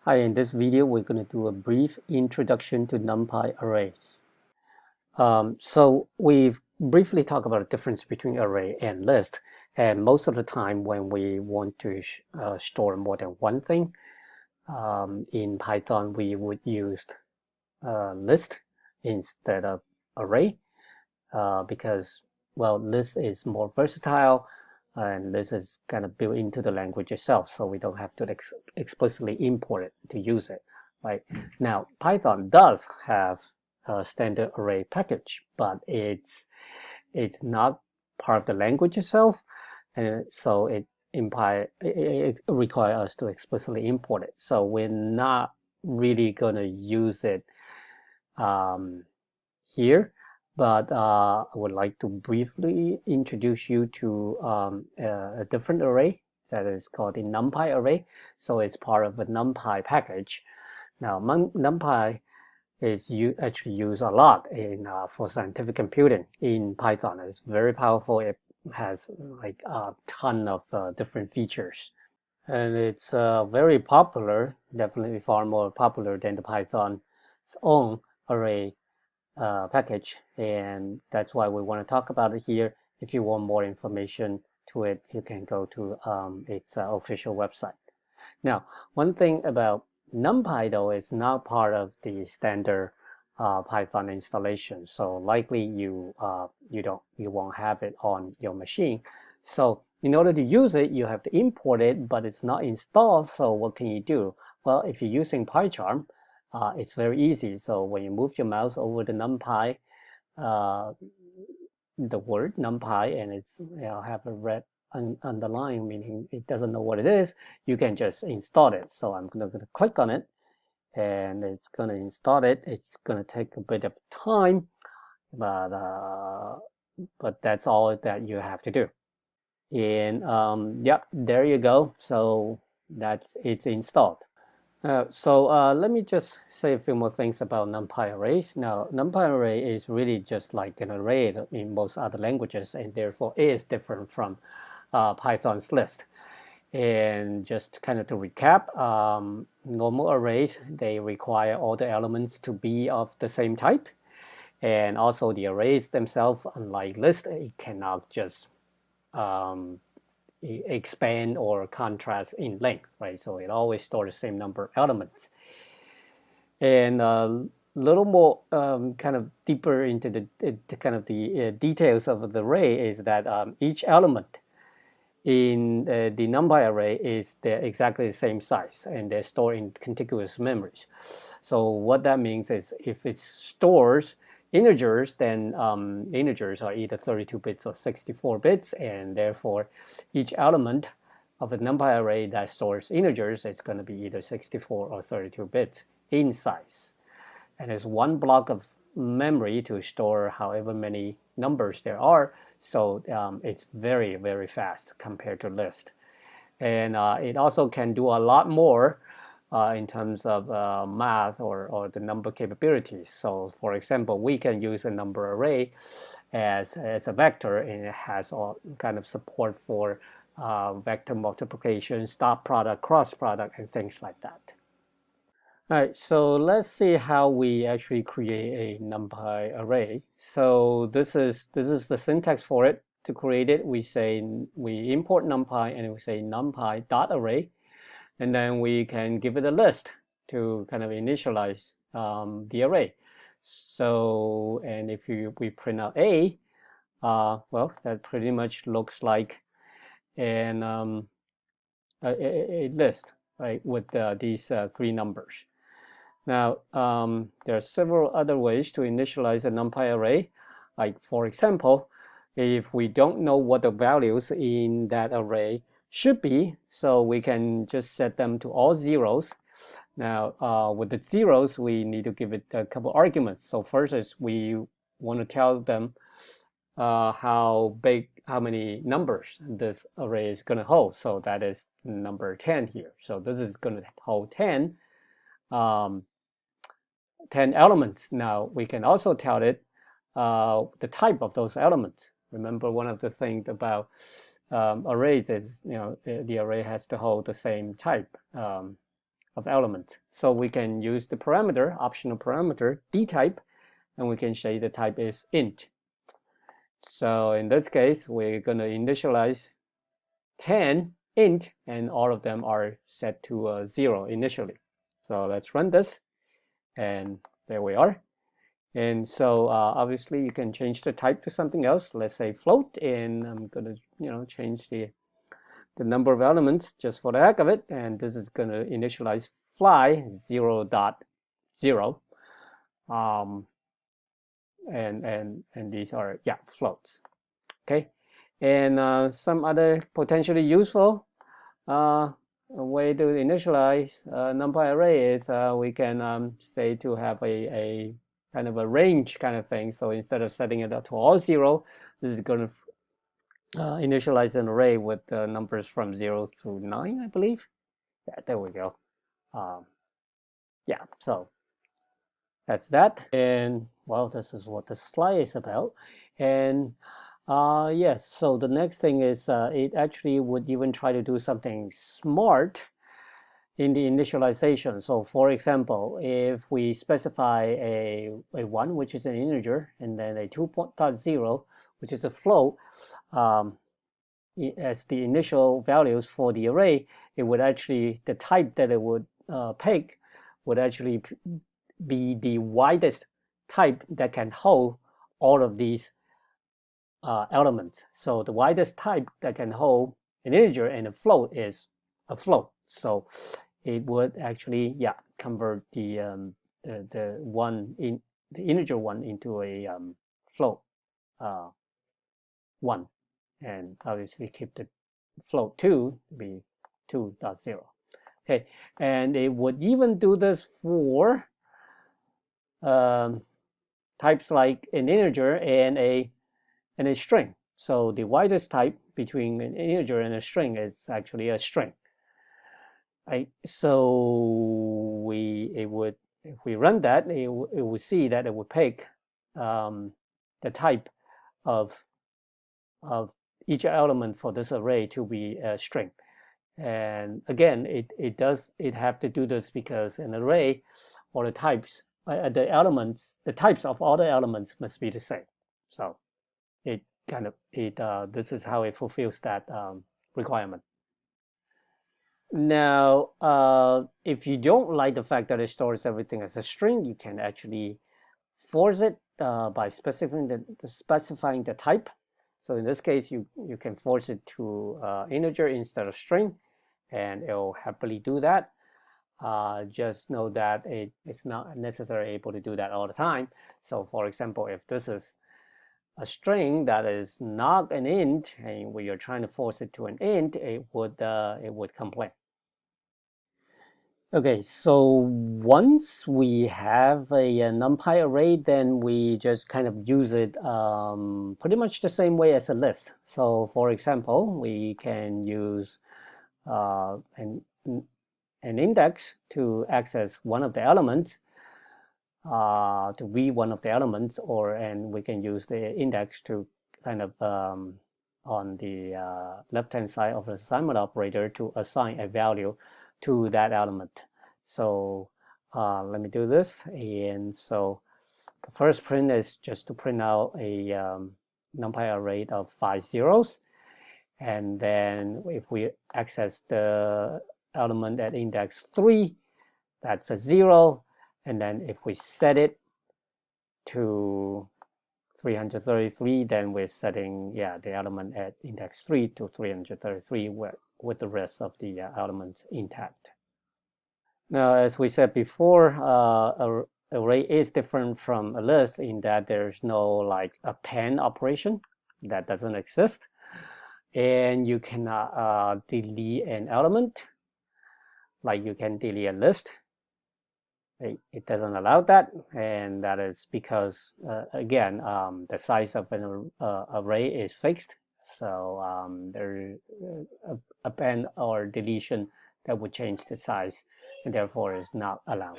Hi, in this video, we're going to do a brief introduction to NumPy arrays. So we've briefly talked about the difference between array and list. And most of the time when we want to store more than one thing, in Python, we would use list instead of array because, well, list is more versatile and this is kind of built into the language itself, so we don't have to explicitly import it to use it, right? Now, Python does have a standard array package, but it's not part of the language itself, and so it requires us to explicitly import it. So we're not really going to use it here, but I would like to briefly introduce you to a different array that is called the Numpy array. So it's part of a Numpy package. Now, Numpy is actually used a lot in for scientific computing in Python. It's very powerful. It has like a ton of different features. And it's very popular, definitely far more popular than the Python's own array package, and that's why we want to talk about it here. If you want more information to it, you can go to its official website. Now, one thing about NumPy though is not part of the standard Python installation, so likely you won't have it on your machine. So in order to use it, you have to import it, but it's not installed. So what can you do? Well, if you're using PyCharm, it's very easy. So when you move your mouse over the NumPy, uh, the word NumPy, and it's have a red underline, meaning it doesn't know what it is, you can just install it. So I'm going to click on it, and it's going to install it. It's going to take a bit of time, but that's all that you have to do. And yep, there you go. So it's installed. Let me just say a few more things about NumPy arrays. Now, NumPy array is really just like an array in most other languages, and therefore is different from Python's list. And just kind of to recap, normal arrays, they require all the elements to be of the same type. And also the arrays themselves, unlike list, it cannot just um, expand or contrast in length, right? So it always stores the same number of elements. And a little more kind of deeper into the kind of the details of the array is that each element in the NumPy array is exactly the same size, and they're stored in contiguous memories. So what that means is if it stores integers, then integers are either 32 bits or 64 bits, and therefore each element of a NumPy array that stores integers is going to be either 64 or 32 bits in size. And it's one block of memory to store however many numbers there are. So it's very, very fast compared to list. And it also can do a lot more in terms of math or the number capabilities. So for example, we can use a number array as a vector, and it has all kind of support for vector multiplication, dot product, cross product, and things like that. All right, so let's see how we actually create a NumPy array. So this is the syntax for it. To create it, we import NumPy and we say NumPy dot array, and then we can give it a list to kind of initialize the array. So, and if we print out A, well, that pretty much looks like a list, right, with these three numbers. Now, there are several other ways to initialize a NumPy array. Like, for example, if we don't know what the values in that array should be, so we can just set them to all zeros. Now, with the zeros, we need to give it a couple arguments. So first is we want to tell them how many numbers this array is going to hold. So that is number 10 here. So this is going to hold 10. 10 elements. Now we can also tell it the type of those elements. Remember, one of the things about arrays is the array has to hold the same type. of elements. So we can use the parameter, optional parameter, dtype, and we can say the type is int. So in this case, we're going to initialize 10 int, and all of them are set to 0 initially. So let's run this, and there we are. And so obviously you can change the type to something else. Let's say float, and I'm going to change the number of elements just for the heck of it, and this is going to initialize fly 0.0. And these are floats. Okay, and some other potentially useful way to initialize Numpy array is we can say to have a kind of a range kind of thing. So instead of setting it up to all 0, this is going to initialize an array with numbers from 0 through 9, I believe. Yeah, there we go. Yeah, so that's that. And well, this is what the slide is about. And yes, so the next thing is it actually would even try to do something smart in the initialization. So for example, if we specify a 1, which is an integer, and then a 2.0, which is a float, as the initial values for the array, it would actually, the type that it would pick would actually be the widest type that can hold all of these elements. So the widest type that can hold an integer and a float is a float. So it would actually convert the integer one into a float 1, and obviously keep the float 2 to be 2.0. Okay, and it would even do this for types like an integer and a string. So the widest type between an integer and a string is actually a string. Right? So if we run that, it would see that it would pick the type of each element for this array to be a string. And again, it have to do this because an array, or the types, the types of all the elements must be the same. So this is how it fulfills that requirement. Now, if you don't like the fact that it stores everything as a string, you can actually force it by specifying the type. So in this case, you can force it to integer instead of string, and it will happily do that. Just know that it's not necessarily able to do that all the time. So for example, if this is a string that is not an int, and we are trying to force it to an int, it would complain. Okay, so once we have a NumPy array, then we just kind of use it pretty much the same way as a list. So for example, we can use an index to access one of the elements, to read one of the elements, and we can use the index to kind of on the left-hand side of the assignment operator to assign a value to that element. So let me do this. And so the first print is just to print out a NumPy array of 5 zeros. And then if we access the element at index 3, that's a 0. And then if we set it to 333, then we're setting the element at index 3 to 333 with the rest of the elements intact. Now, as we said before, an array is different from a list in that there's no like append operation. That doesn't exist. And you cannot delete an element like you can delete a list. It doesn't allow that, and that is because again, the size of an array is fixed. So there append or deletion that would change the size, and therefore is not allowed.